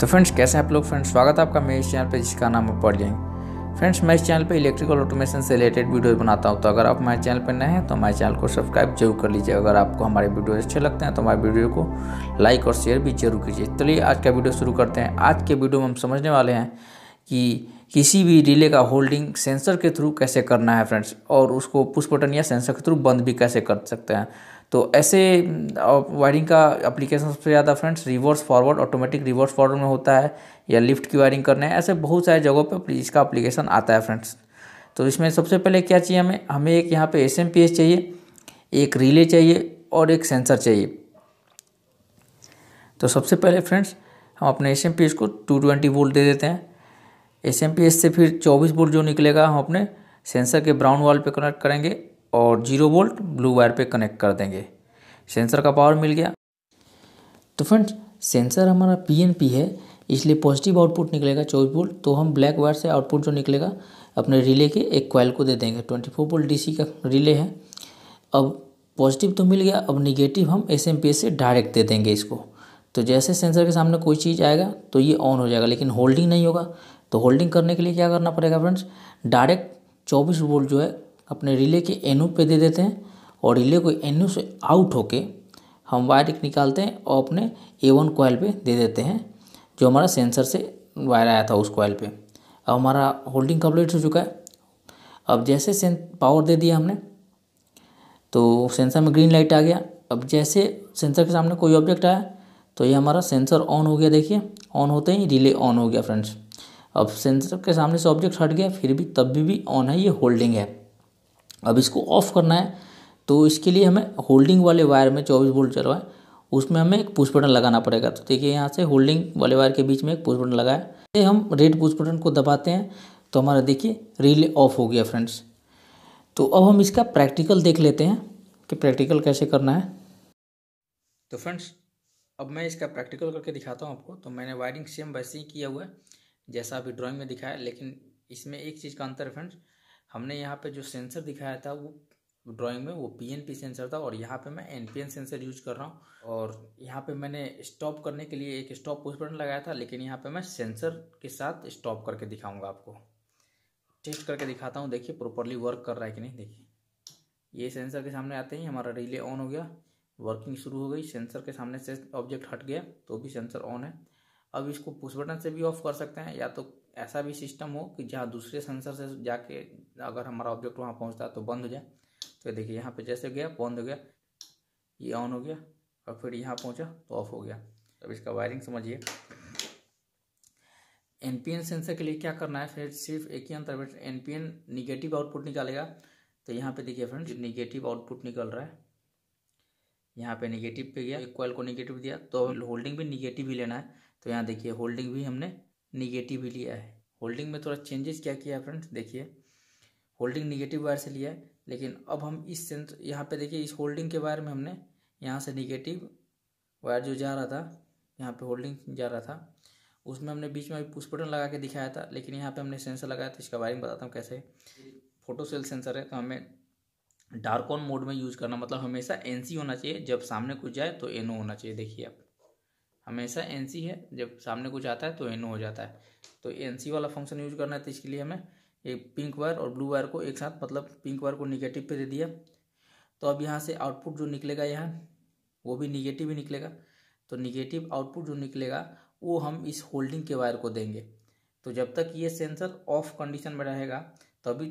तो फ्रेंड्स कैसे हैं आप लोग। फ्रेंड्स स्वागत है आपका मेरे इस चैनल पे जिसका नाम आप पढ़ जाएंगे। फ्रेंड्स मैं इस चैनल पे इलेक्ट्रिकल ऑटोमेशन से रिलेटेड वीडियो बनाता हूं, तो अगर आप हमारे चैनल पर नए हैं तो हमारे चैनल को सब्सक्राइब जरूर कर लीजिए। अगर आपको हमारे वीडियो अच्छे लगते हैं तो हमारे वीडियो को लाइक और शेयर भी जरूर कीजिए। चलिए आज का वीडियो शुरू करते हैं। आज के वीडियो में हम समझने वाले हैं कि किसी भी रिले का होल्डिंग सेंसर के थ्रू कैसे करना है फ्रेंड्स, और उसको पुश बटन या सेंसर के थ्रू बंद भी कैसे कर सकते हैं। तो ऐसे वायरिंग का एप्लीकेशन सबसे ज़्यादा friends reverse forward, automatic reverse forward में होता है, या लिफ्ट की वायरिंग करना है। ऐसे बहुत सारे जगहों पे इसका एप्लीकेशन आता है फ्रेंड्स। तो इसमें सबसे पहले क्या चाहिए, हमें एक यहाँ पे एसएमपीएस चाहिए, एक रिले चाहिए और एक सेंसर चाहिए। तो सबसे पहले फ्रेंड्स हम अपने एसएमपीएस को 220 वोल्ट दे देते हैं। एसएमपीएस से फिर 24 वोल्ट जो निकलेगा हम अपने सेंसर के ब्राउन वाल पे कनेक्ट करेंगे और 0 वोल्ट ब्लू वायर पे कनेक्ट कर देंगे। सेंसर का पावर मिल गया। तो फ्रेंड्स सेंसर हमारा पीएनपी है, इसलिए पॉजिटिव आउटपुट निकलेगा 24 वोल्ट। तो हम ब्लैक वायर से आउटपुट जो निकलेगा अपने रिले के एक कॉइल को दे देंगे। 24 वोल्ट डीसी का रिले है। अब पॉजिटिव तो मिल गया, अब निगेटिव हम एसएमपीएस से डायरेक्ट दे देंगे इसको। तो जैसे सेंसर के सामने कोई चीज़ आएगा तो ये ऑन हो जाएगा, लेकिन होल्डिंग नहीं होगा। तो होल्डिंग करने के लिए क्या करना पड़ेगा फ्रेंड्स, डायरेक्ट 24 वोल्ट जो है अपने रिले के एनओ पे दे देते हैं, और रिले को एनओ से आउट होके हम वायर निकालते हैं और अपने A1 कॉइल पे दे देते हैं, जो हमारा सेंसर से वायर आया था उस कॉइल पे। अब हमारा होल्डिंग कंप्लीट हो चुका है। अब जैसे पावर दे दिया हमने तो सेंसर में ग्रीन लाइट आ गया। अब जैसे सेंसर के सामने कोई ऑब्जेक्ट आया तो ये हमारा सेंसर ऑन हो गया। देखिए ऑन होते ही रिले ऑन हो गया फ्रेंड्स। अब सेंसर के सामने से ऑब्जेक्ट हट गया, फिर भी तब भी ऑन है, ये होल्डिंग है। अब इसको ऑफ करना है तो इसके लिए हमें होल्डिंग वाले वायर में 24 वोल्ट चल रहा है, उसमें हमें एक पुश बटन लगाना पड़ेगा। तो देखिए यहाँ से होल्डिंग वाले वायर के बीच में एक पुश बटन लगा है। हम रेड पुश बटन को दबाते हैं तो हमारा देखिए रिले ऑफ हो गया फ्रेंड्स। तो अब हम इसका प्रैक्टिकल देख लेते हैं कि प्रैक्टिकल कैसे करना है। तो फ्रेंड्स अब मैं इसका प्रैक्टिकल करके दिखाता हूँ आपको। तो मैंने वायरिंग सेम वैसे ही किया हुआ है जैसा अभी ड्राइंग में दिखाया, लेकिन इसमें एक चीज़ का अंतर है फ्रेंड्स। हमने यहाँ पे जो सेंसर दिखाया था वो ड्राइंग में वो पीएनपी सेंसर था, और यहाँ पे मैं एनपीएन सेंसर यूज कर रहा हूँ। और यहाँ पे मैंने स्टॉप करने के लिए एक स्टॉप पुश बटन लगाया था, लेकिन यहाँ पे मैं सेंसर के साथ स्टॉप करके दिखाऊंगा आपको। टेस्ट करके दिखाता हूँ, देखिए प्रॉपरली वर्क कर रहा है कि नहीं। देखिए ये सेंसर के सामने आते ही हमारा रिले ऑन हो गया, वर्किंग शुरू हो गई। सेंसर के सामने से ऑब्जेक्ट हट गया तो भी सेंसर ऑन है। अब इसको पुश बटन से भी ऑफ कर सकते हैं, या तो ऐसा भी सिस्टम हो कि जहाँ दूसरे सेंसर से जाके अगर हमारा ऑब्जेक्ट वहाँ पहुँचता है तो बंद हो जाए। तो देखिए यहाँ पे जैसे गया बंद हो गया, ये ऑन हो गया, और फिर यहाँ पहुँचा तो ऑफ हो गया। अब इसका वायरिंग समझिए। एनपीएन सेंसर के लिए क्या करना है फिर, सिर्फ एक ही अंतर है, एनपीएन निगेटिव आउटपुट निकालेगा। तो यहाँ पे देखिए फ्रेंड्स निगेटिव आउटपुट निकल रहा है, यहाँ पे निगेटिव पे गया, एक कॉइल को निगेटिव दिया तो होल्डिंग भी निगेटिव ही लेना है। तो यहाँ देखिए होल्डिंग भी हमने निगेटिव ही लिया है। होल्डिंग में थोड़ा चेंजेस क्या किया है फ्रेंड्स, देखिए होल्डिंग निगेटिव वायर से लिया है, लेकिन अब हम इस सेंस यहाँ पे देखिए इस होल्डिंग के वायर में हमने यहाँ से निगेटिव वायर जो जा रहा था, यहाँ पे होल्डिंग जा रहा था, उसमें हमने बीच में पुश बटन लगा के दिखाया था, लेकिन यहाँ पे हमने सेंसर लगाया था। इसका वायरिंग बताता हूँ कैसे। फोटो सेल सेंसर है तो हमें डार्क ऑन मोड में यूज़ करना, मतलब हमेशा एनसी होना चाहिए। जब सामने कुछ जाए तो एनओ होना चाहिए। देखिए आप हमेशा एनसी है, जब सामने कुछ आता है तो एनओ हो जाता है। तो एनसी वाला फंक्शन यूज करना है। तो इसके लिए हमें एक पिंक वायर और ब्लू वायर को एक साथ, मतलब पिंक वायर को निगेटिव पे दे दिया। तो अब यहाँ से आउटपुट जो निकलेगा यहाँ वो भी निगेटिव ही निकलेगा। तो निगेटिव आउटपुट जो निकलेगा वो हम इस होल्डिंग के वायर को देंगे। तो जब तक ये सेंसर ऑफ कंडीशन में रहेगा तब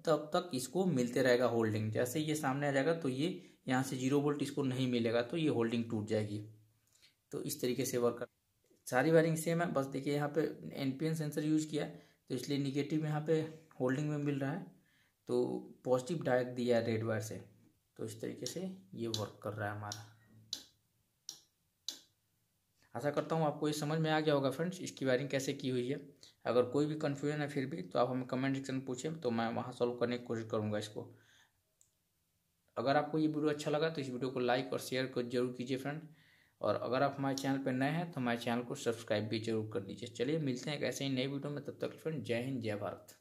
तक इसको मिलते रहेगा होल्डिंग। जैसे ये सामने आ जाएगा तो ये यहाँ से 0 वोल्ट इसको नहीं मिलेगा, तो ये होल्डिंग टूट जाएगी। तो इस तरीके से वर्क कर, सारी वायरिंग सेम है, बस देखिए यहाँ पे एनपीएन सेंसर यूज किया है तो इसलिए निगेटिव यहाँ पे होल्डिंग में मिल रहा है, तो पॉजिटिव डायरेक्ट दिया है रेड वायर से। तो इस तरीके से ये वर्क कर रहा है हमारा। आशा करता हूँ आपको ये समझ में आ गया होगा फ्रेंड्स, इसकी वायरिंग कैसे की हुई है। अगर कोई भी कन्फ्यूजन है फिर भी तो आप हमें कमेंट सेक्शन में पूछें, तो मैं वहाँ सॉल्व करने की कोशिश करूँगा इसको। अगर आपको ये वीडियो अच्छा लगा तो इस वीडियो को लाइक और शेयर को जरूर कीजिए फ्रेंड, और अगर आप हमारे चैनल पर नए हैं तो हमारे चैनल को सब्सक्राइब भी जरूर कर दीजिए। चलिए मिलते हैं एक ऐसे ही नई वीडियो में, तब तक फ्रेंड जय हिंद जय भारत।